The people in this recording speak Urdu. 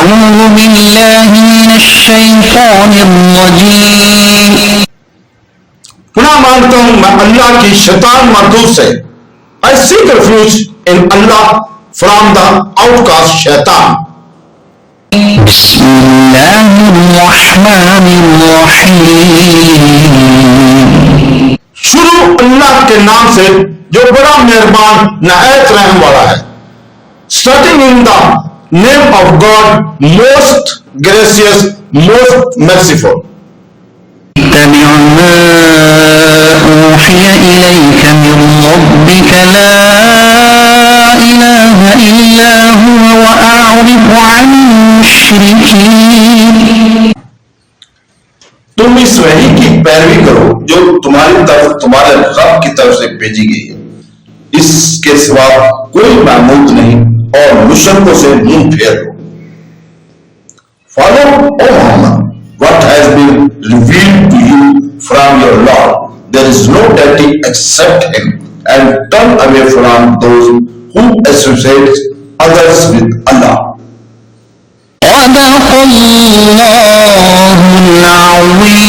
أعوذ بالله من الشيطان الرجيم. پناہ مانگتا ہوں میں اللہ کی شیطان مردود سے. I seek refuge in Allah from the outcast shaitan. بسم الله الرحمن الرحيم. شروع اللہ کے نام سے جو بڑا مہربان نہایت رحم والا ہے. Starting in the name of God, most gracious, most merciful. اتبع ما أوحي إليك من ربك لا إله إلا هو وأعرض عن المشركين. تم اس وحی کی پیروی کرو جو تمہاری طرف تمہارے رب کی طرف سے بھیجی گئی ہے. اس کے سوا کوئی معبود نہیں اور مشرکوں سے منہ پھیر لو. Follow, O Muhammad, what has been revealed to you from your Lord. There is no deity except Him, and turn away from those who associate others with Allah. صدق الله العظيم.